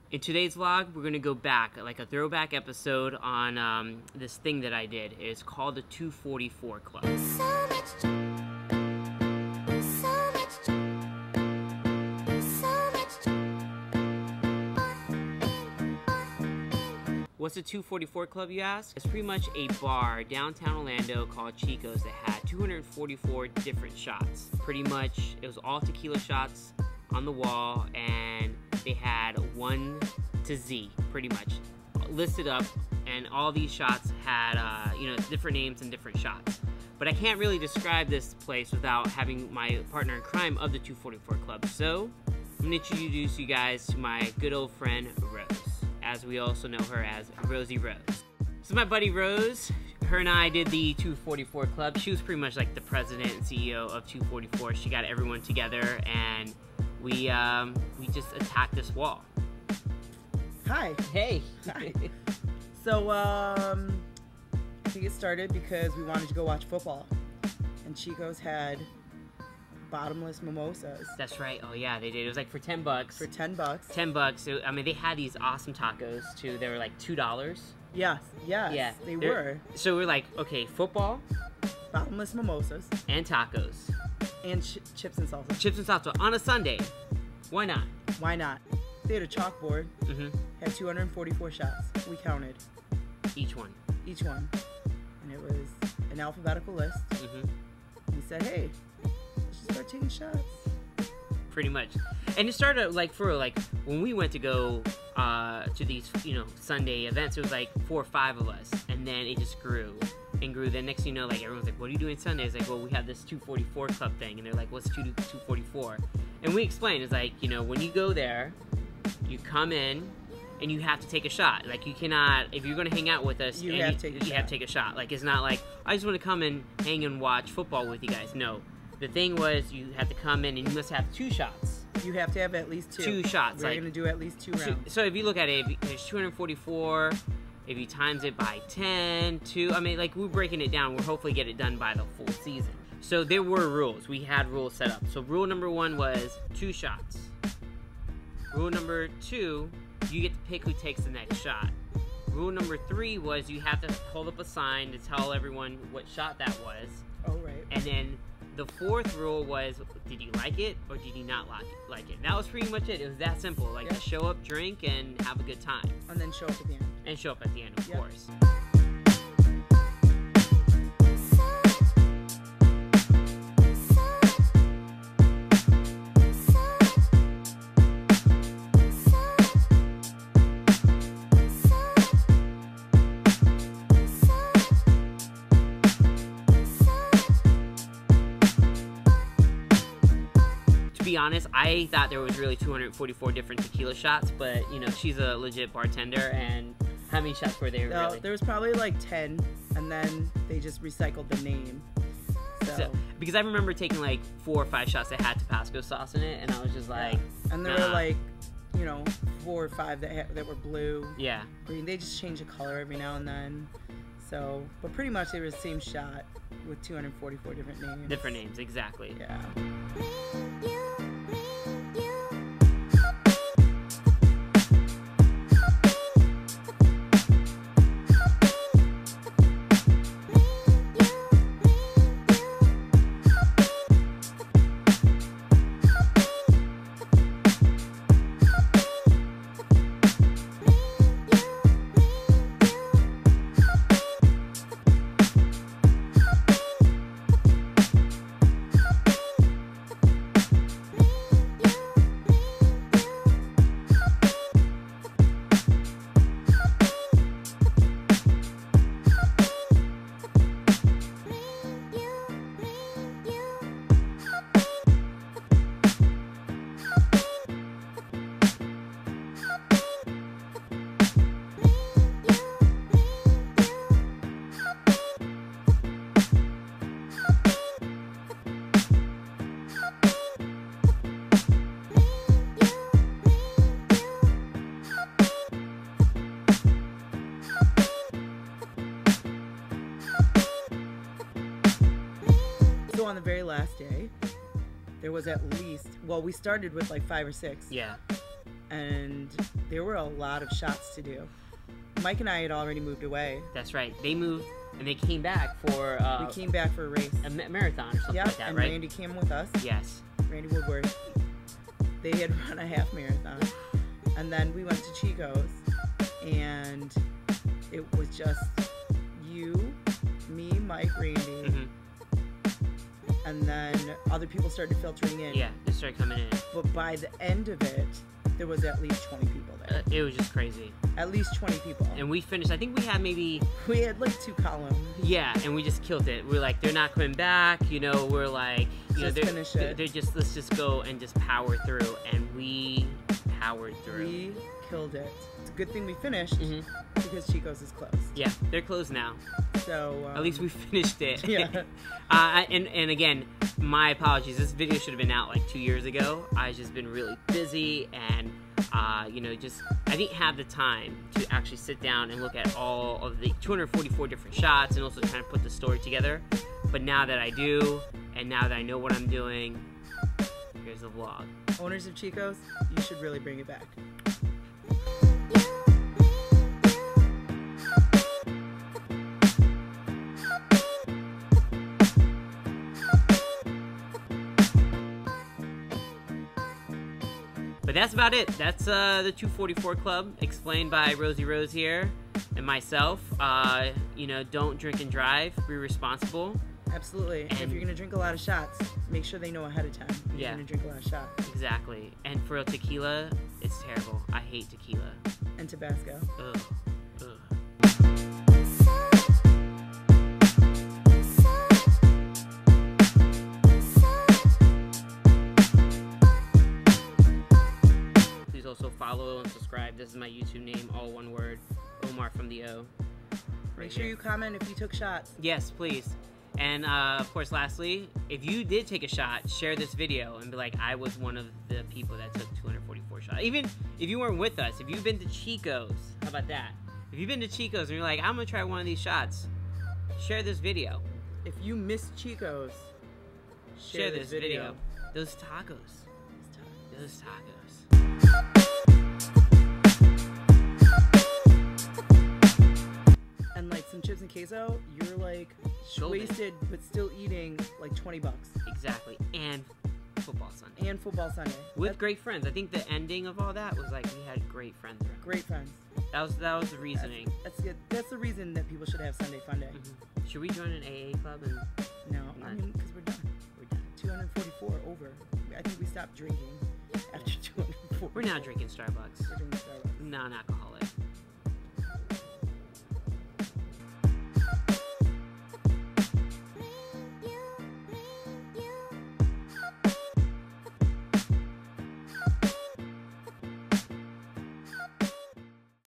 In today's vlog, we're gonna go back, like a throwback episode on this thing that I did. It's called the 244 Club. What's the 244 Club, you ask? It's pretty much a bar downtown Orlando called Chicos that had 244 different shots. Pretty much, it was all tequila shots on the wall, and they had 1 to Z, pretty much, listed up, and all these shots had, different names and different shots. But I can't really describe this place without having my partner in crime of the 244 Club. So, I'm gonna introduce you guys to my good old friend, Rose, as we also know her as Rosie Rose. So my buddy Rose, her and I did the 244 Club. She was pretty much like the president and CEO of 244. She got everyone together, and we just attacked this wall. Hi. Hey. Hi. So, I think it started because we wanted to go watch football, and Chicos had bottomless mimosas. That's right. Oh yeah, they did. It was like for $10. For $10. $10. So, I mean, they had these awesome tacos too. They were like $2. Yes. Yeah. They were. So we're like, okay, football, Bottomless mimosas. and tacos, And chips and salsa. chips and salsa on a Sunday. Why not? Why not? They had a chalkboard. Mm-hmm. Had 244 shots. We counted Each one. each one. And it was an alphabetical list. Mm-hmm. We said, hey, let's just start taking shots. Pretty much. And it started like when we went to go to these Sunday events, it was like 4 or 5 of us, and then it just grew and grew. Then next thing you know, like everyone's like, what are you doing Sunday? It's like, well, we have this 244 Club thing, and they're like, what's 244? And we explained, it's like, when you go there, you come in and you have to take a shot. Like, you cannot, if you're going to hang out with us, You and have to take a shot. Like, it's not like, I just want to come and hang and watch football with you guys. No. The thing was, you had to come in and you must have 2 shots. You have to have at least 2. 2 shots. We're like, going to do at least 2 rounds. so if you look at it, there's 244. If you times it by 10, 2, I mean, like, we're breaking it down. We'll hopefully get it done by the full season. So there were rules. We had rules set up. So rule number 1 was 2 shots. Rule number 2, you get to pick who takes the next shot. Rule number 3 was you have to hold up a sign to tell everyone what shot that was. Oh, right. And then the 4th rule was, did you like it or did you not like it? And that was pretty much it. It was that simple. Like, just show up, drink, and have a good time. And then show up at the end. And show up at the end, of course. To be honest, I thought there was really 244 different tequila shots, but she's a legit bartender, and how many shots were there really? There was probably like 10, and then they just recycled the name. So because I remember taking like 4 or 5 shots that had Tabasco sauce in it, and I was just like, and there were like 4 or 5 that were blue, yeah, green. They just change the color every now and then. So, but pretty much they were the same shot with 244 different names. Different names, exactly. Yeah. on the very last day, there was at least, well, we started with like 5 or 6. Yeah. and there were a lot of shots to do. Mike and I had already moved away. That's right. They moved and they came back for We came back for a race. a marathon or something like that, and right? Randy came with us. Yes. Randy Woodward. They had run a half marathon. And then we went to Chicos, and it was just you, me, Mike, Randy, and then other people started filtering in. Yeah, they started coming in. But by the end of it, there was at least 20 people there. It was just crazy. At least 20 people. And we finished, I think we had maybe... We had like 2 columns. Yeah, and we just killed it. We're like, they're not coming back, you know, we're like... You know, finish it. They're just, let's just go and just power through. And we powered through. We killed it. It's a good thing we finished because Chicos is closed. Yeah, they're closed now. So... at least we finished it. Yeah. And again, my apologies. This video should have been out like 2 years ago. I've just been really busy and, you know, just I didn't have the time to actually sit down and look at all of the 244 different shots and also trying to put the story together. But now that I do, and now that I know what I'm doing, here's the vlog. Owners of Chicos, you should really bring it back. But that's about it. That's the 244 Club, explained by Rosie Rose here and myself. You know, don't drink and drive. Be responsible. Absolutely. And if you're going to drink a lot of shots, make sure they know ahead of time. You're going to drink a lot of shots. Exactly. And for real, tequila, it's terrible. I hate tequila. And Tabasco. Ugh. Ugh. Please also follow and subscribe. This is my YouTube name, all one word. Omar from the O. Make sure you comment if you took shots. Yes, please. And of course, lastly, if you did take a shot, share this video and be like, I was one of the people that took 244 shots. Even if you weren't with us, if you've been to Chicos, how about that? If you've been to Chicos and you're like, I'm gonna try one of these shots, share this video. If you missed Chicos, Share this video. Those tacos. Those tacos. And like some chips and queso, you're like wasted but still eating like $20. Exactly. And football Sunday. And football Sunday. With great friends. I think the ending of all that was like we had great friends around. Great friends. That was the reasoning. That's good. That's the reason that people should have Sunday Fun Day. Should we join an AA club? And no, I mean, because we're done. We're done. 244 over. I think we stopped drinking after 244. We're now drinking Starbucks. We're drinking Starbucks. Non-alcoholic.